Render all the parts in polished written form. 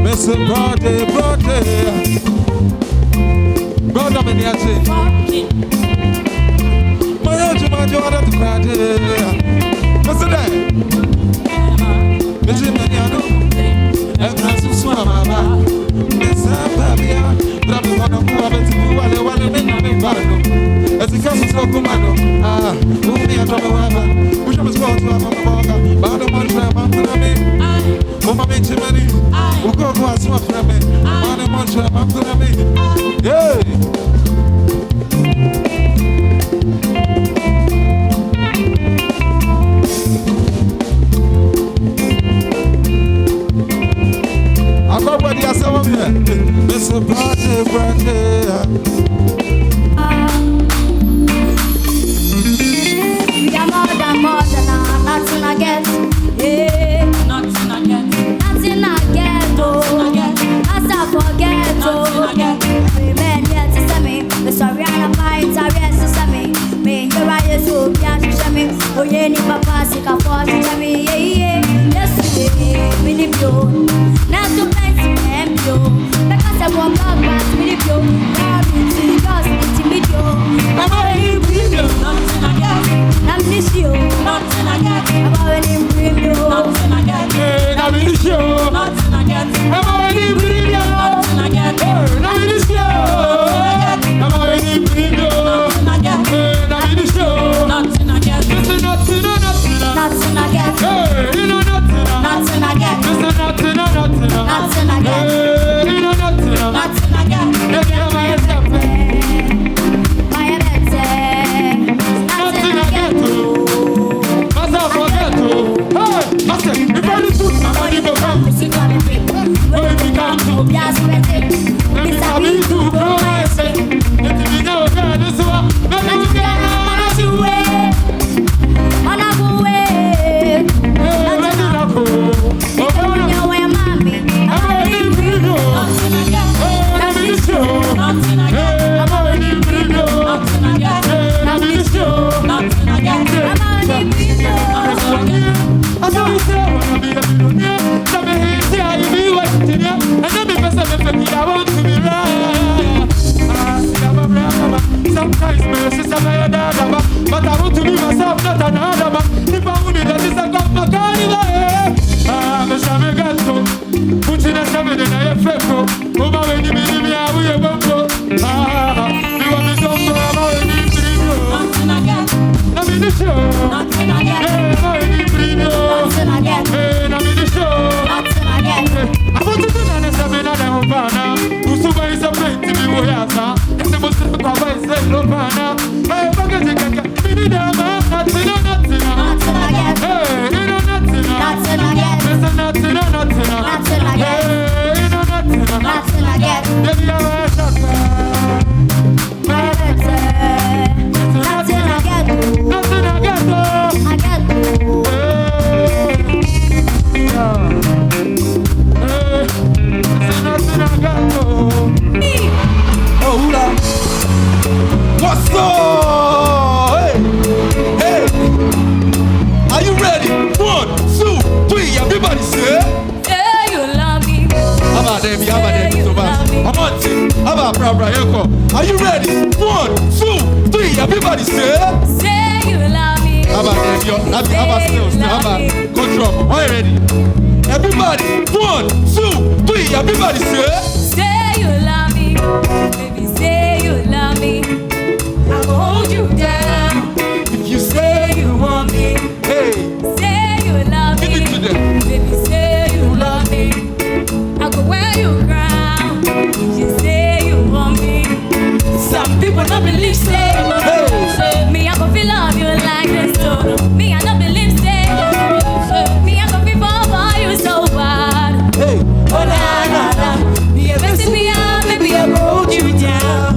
Mr. Brody, brother, me near say, my old man, you are not crying. What's the name? Mr. Maniano, and Francis Mama, Mr. Babia, Brabano, Who are the one as it comes to Comando, who me and Baba, which was going to have a mother, but I want to have a oh, my money, who go to us from me, on a mantra, I'm going to me. Yeah. I got ready as some of you, Mr. Brother. We are more than nothing I get. Yeah, nothing I get. Nothing I get. Oh, as I forget. Oh, amen. Yes, it's me. The story I'm buying. Yes, it's me. Me, you're right. So be anxious me. Oh, yeah, ni papa sick of force. Me, yeah. Yes, we need you. Not to plenty, you. Because I walk up past me, you. God, it's just intimidate. I'm already with you. Nothing I get. I'm this you. Nothing I get. I'm already with you. Nothing I get. I'm this you. Nothing I get. I'm already with you. Nothing I get. I'm this you. I'm already with you. Nothing I get. I'm this you. Nothing I get. Nothing I get. Nothing I get. Nothing I get. Nothing I get. Sometimes mercy is a but I want to be myself, not another man. If I would do that, it's a god, my carnival. I'm a shaman gato, putting a shaman in a feko. Over when you believe me, I will go. You want me so I'm already free. Nothing I get. I'm in the show. Nothing I get. I'm already free. Nothing I get. I'm in the show. Nothing I get. I want to do that as a man and a banner. Who's so very something to be with us? It's the most important thing, no banner. Hey, forget it, nothing I get. Hey, Nothing I get. listen, nothing I get. Hey, Nothing I get. Baby, I'm a shot. Nothing I get. Nothing I get. I get. Oh, hula. What's up? Hey, hey. Are you ready? 1, 2, 3. Everybody say. Say you love me. How about them? How about them? So fast. I'm on it. How about Brabra Yoko? Are you ready? 1, 2, 3. Everybody say. Say you love me. How about them? How about still? How about control? Are you ready? Everybody. 1, 2, 3. Everybody say. Say you love me. Baby, say you love me. I will hold you down. If you say Say you want me. hey, Say you love give me. it to them. Baby, say you love me. I go wear you crown. You say you want me. Some people don't believe say. Me, I go feel love you like this. So me, I don't believe say. Me, I go feel for you so bad. Hey, Oh na na na. Me, I mess me up. Maybe I go hold you down.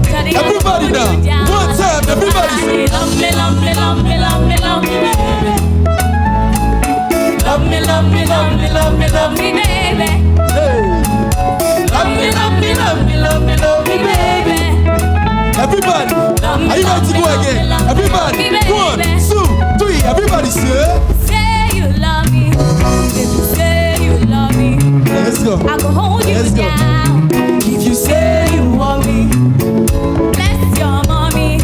Daddy, I go everybody hold now. you down. One time, everybody say. Love me, love me, love me, love me, love me, baby. Love me, love me, love me, love me, love me, baby. Hey, Love me, love me, love me, love me, love me, baby. everybody. Are you ready to go again? Everybody. 1, 2, 3. Everybody say. Say you love me. Baby, say you love me. Yes, Let's go. I go hold you Let's go. down. If you say you want me, Bless your mommy,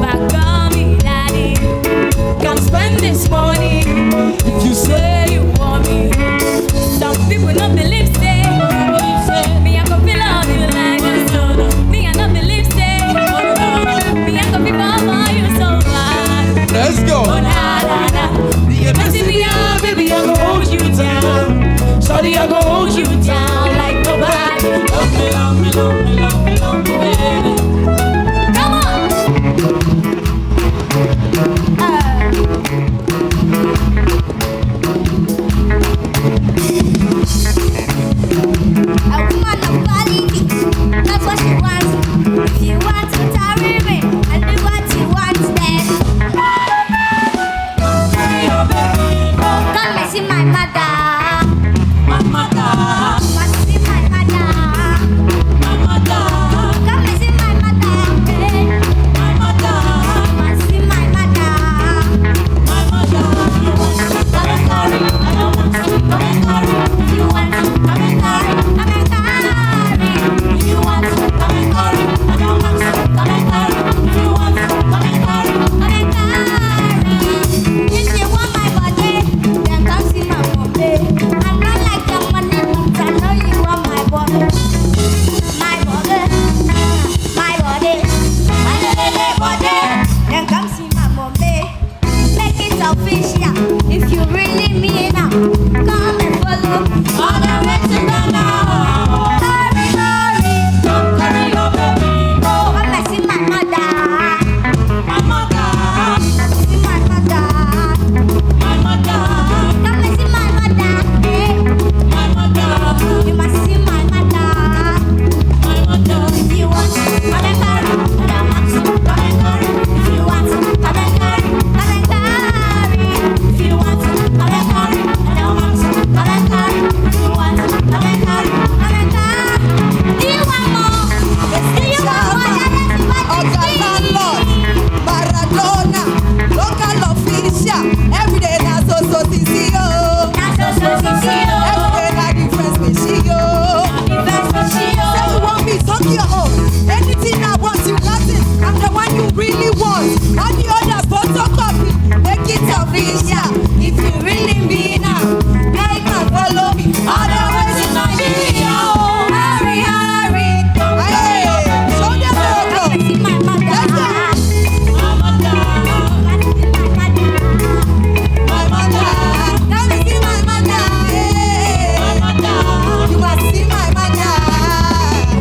back on me, daddy. can spend this money. If you say you want me, Some people not believe say, me I go feel all you like this. Me I not believe say, me I go feel for you so bad. Let's go. Oh na na na, you messy me up, baby, I go hold you down. Sorry, I go hold you down like nobody. Love me, love me, love me, love me, love me, baby. come on. A woman of quality, that's what she wants. If you want to marry me, and do what you want then. Come and see my mother. My mother, Come and see my mother. my mother, Come and see my mother. my mother, Come and see my mother. my mother. Come and carry, I don't want to. Come and carry, if you want to. Come and carry, come and carry. If you want to, come and carry, I don't want to. Come and carry, if you want to. Come and carry, come and carry. If you want my body, then come see my mommy. I'm not like your money, but I know you want my body. My body, my body, my little body. Then come see my mommy. Make it official. If you really mean it, come and follow all the way to Ghana. Hurry, hurry, Don't carry your baby, go. come and see my mother. My mother, See my mother. my mother, Come and see my mother. Hey, my mother, you must see my mother. my mother. If you want to, come and carry. I don't want to, come and carry. If you want to, come and carry. Come and carry. If you want to, come and carry. I don't want to, come and carry. If you want to, come and carry. Come and carry. Do you want more? Do you want more than everybody? Landlord, Maradona, local official. Every day na so CCO. That's so sincere. Every day na difference me she yo. Say you want me, talk your own. Anything I want, you got it. I'm the one you really want. All the other photocopy, make it official. If you really mean it, now you can follow me all the way to Nigeria. Hurry, hurry. Hey, show them the Come and see my mother. Let's go. My mother, My mother, come and see my mother. Hey. my mother, You must see my mother.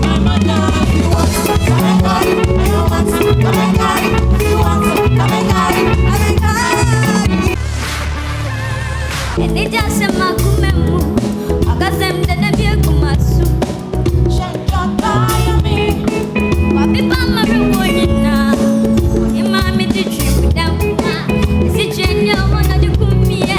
my mother. You want to come and carry, I don't want to come and carry. You want to come and carry, come and carry. And they just say my kumemu. I got them that they be kumasu. Shut your fire, me. Wabi bama rewoni na. Wani mami di tripu down na. Si jenya wana di kumie.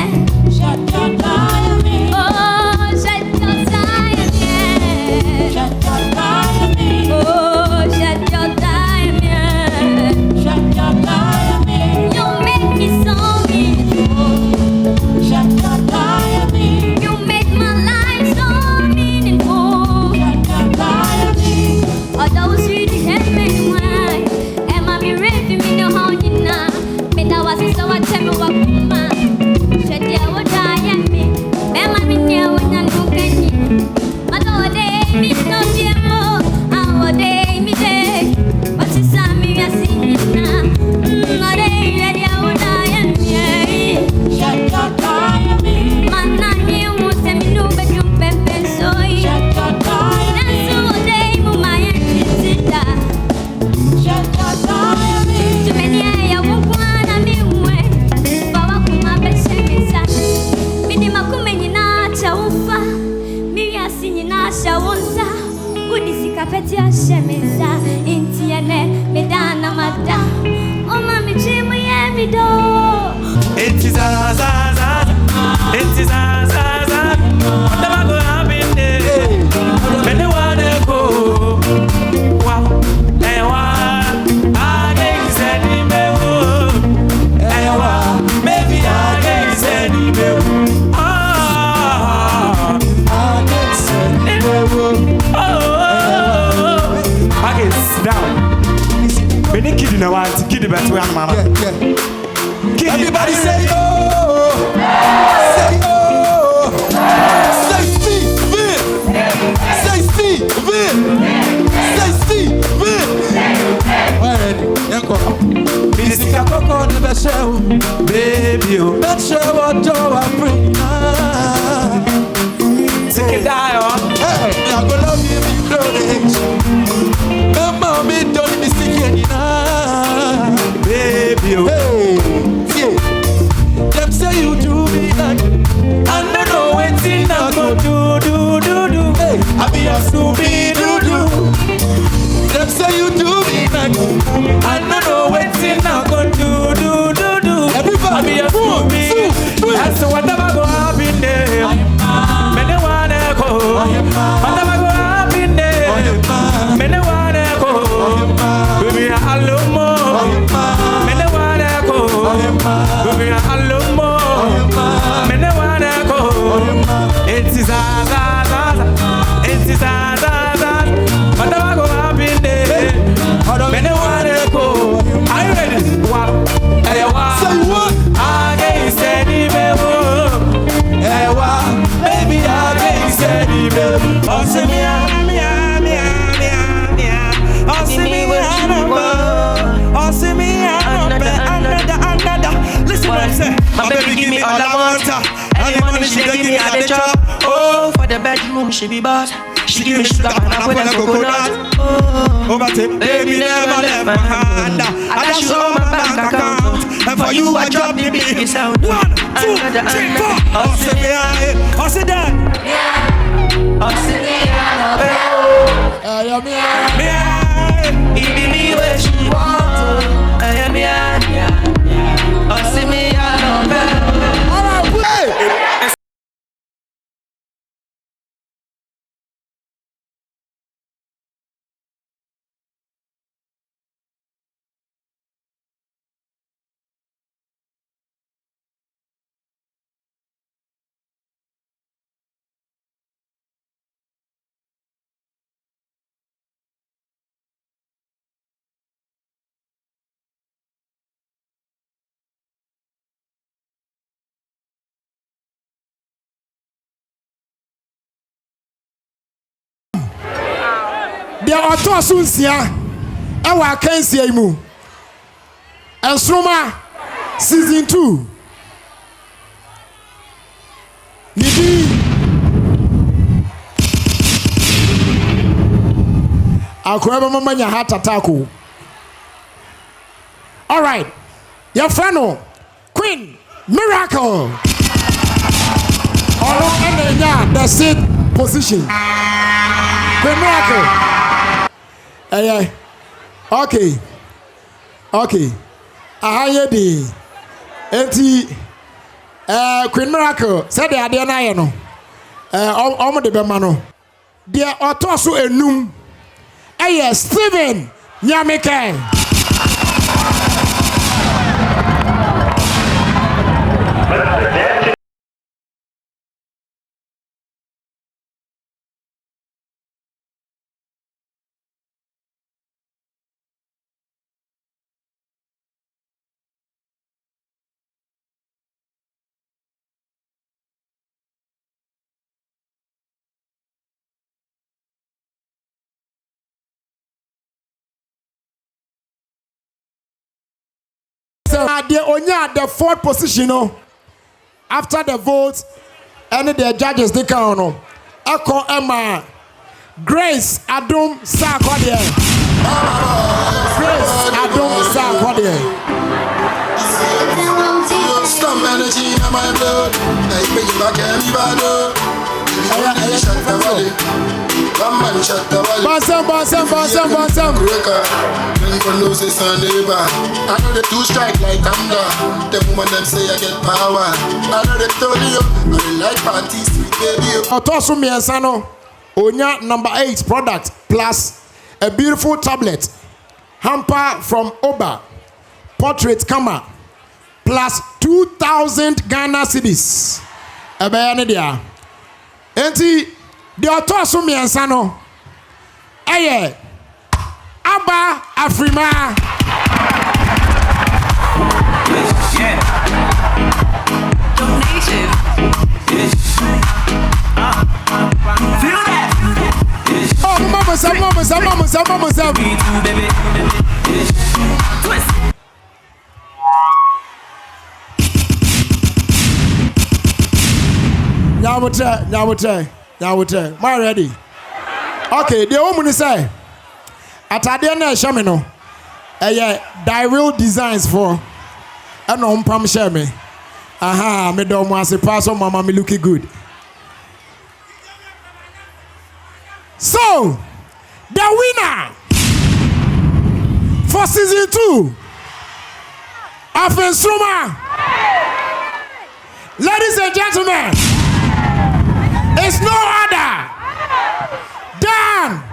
Shut your fire, me. Oh, shut your time, yeah. Shut your fire, me. Oh, shut your time, yeah. Shut your fire, me. You make me so beautiful. Shut your fire, me. You make my life so meaningful. Shut your fire, me. Although sweet and many wine, and mommy raping me no honey now. Me that was so I tell me what kuma. Shed ya would die and me. And mommy near when I look at you. My lord, they me no dear more. Our day me day. But you saw me as singing now. My day, ready, I would die and me. Shut your fire, me. Man, I knew what I knew, but you pepper so. Shut your fire, me. That's all day, my sister. Shut your fire, me. Too many I won't want to be away. Bawa kuma besemisa. Midi makumeni na chaufa. Miri asini na shawunza. Udisika peti ashemisa. Intiene medana mada. Oma michimu ye mido. It's za za za, it's za za za. Never go happen there. When they wanna go, wow, hey wow, I can't say ni me wo, hey wow, maybe I can't say ni me wo. Ah, I can't say the best way, mama. Yeah. Everybody say oh. Say oh. Say Steven. Say Steven. Say Steven. Alright, yanko. Bisika koko ne beshew, baby oh. Beshew ojo afri. Take it down. Hey, I go love you, me clothes. Mama, me don't be sick anymore, Baby oh. hey, yeah. Them say you do me like I don't know what thing I go do. hey, I be a Scooby-Doo. Them say you do me like I don't know what thing I go do. everybody. I be a fool. That's what never go happen there. Many wanna go. What never go happen there. Many wanna go. Baby I love more. Many wanna go. Baby I love more. Many wanna go. It is a what never go happen there. Many wanna go. Are you ready? Wow. Say what? I said baby, I said listen what I'm saying. My baby give me all I want. Any money she give me at the chop. Oh, for the bedroom she be boss. She give me sugar and I put a coconut. Oh, overtake, baby never left my hand. I dash you on my bank account. And for you I drop the big sound. 1, 2, 3, 4. I'll say me I'll say that. I'll say me it be me where she want. I am me I'll say me I love her. Alright, play. There are two songs here. I can't see you. Nsoromma season 2. Nidi. Akweba mama nya heart attack. All right. Your friend Queen Miracle. Olo enya the seat position. Queen Miracle. Okay. Ahaye di. Enti Queen Miracle said the idea na ye no. Omo de bema no. Dia otoso enum. Steven Nyamike. The fourth position after the votes and the judges they count Echo Emma Grace Adom Sakwadie. Grace Adom Sakwadie. Some energy in my blood. I pay you back everybody. Shut the valley. One man shut the valley. Bansam. Anyone knows it's on the bar. I know they do strike like thunder. The woman them say I get power. I know they told you I like parties with baby. Otosu Miensano Onya number 8 product plus a beautiful tablet hamper from Oba portrait camera plus 2,000 Ghana cedis. Ebayane dia. Enti the Otosu Miensano Aba Afrima. Nyawute. My ready. Okay, the woman say atade na ehye me no. Direal designs for no mpam share me. Aha, me do mo ase pass on mama me looking good. So, the winner for season 2 of Nsoromma, ladies and gentlemen, is no other than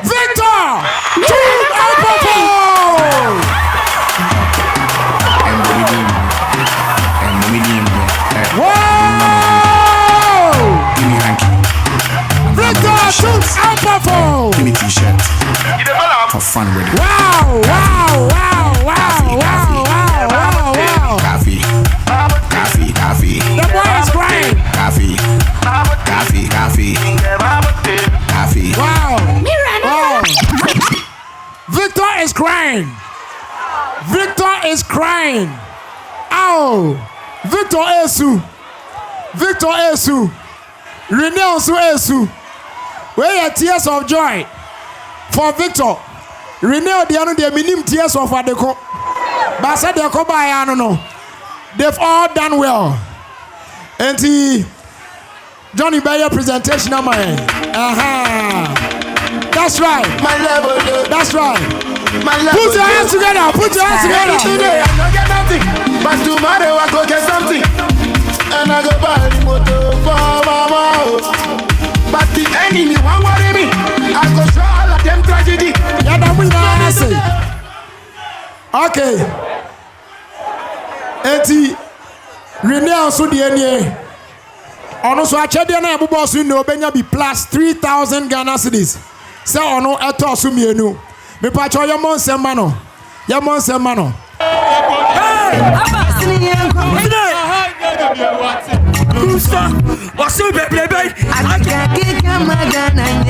Victor Give me t-shirt. Have fun with it. Wow. Coffee. The boy is crying. Coffee. Wow. Victor is crying. Ow. Victor Esu. Renee Esu. Where are tears of joy for Victor? Renee the other day, minim tears of Adeko. But said they come by, I don't know. They've all done well. And Johnny Bayer presentation of my That's right. My level. That's right. My level. Put your hands together. Today I don't get nothing, but tomorrow I go get something. And I go buy the motor for mama. But the enemy won't worry me. I go show all of them tragedy. Yeah, that we now say. Okay. Enti Renee also the NA. Ono so achede na ebobo so no benya bi plus 3,000 Ghana cedis. Say ono eto so mienu. Me pa cho your monsem no. Your monsem no. What's up, baby? I can't get my gun and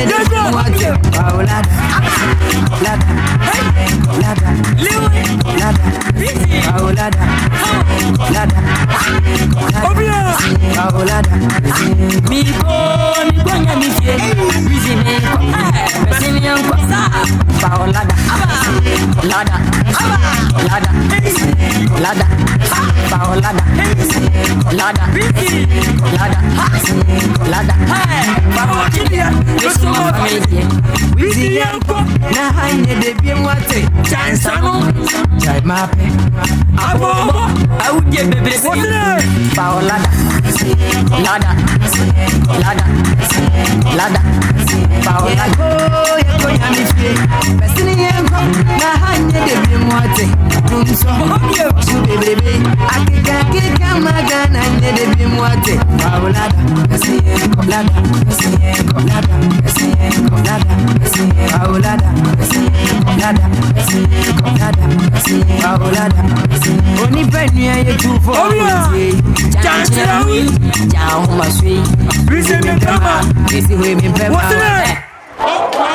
What's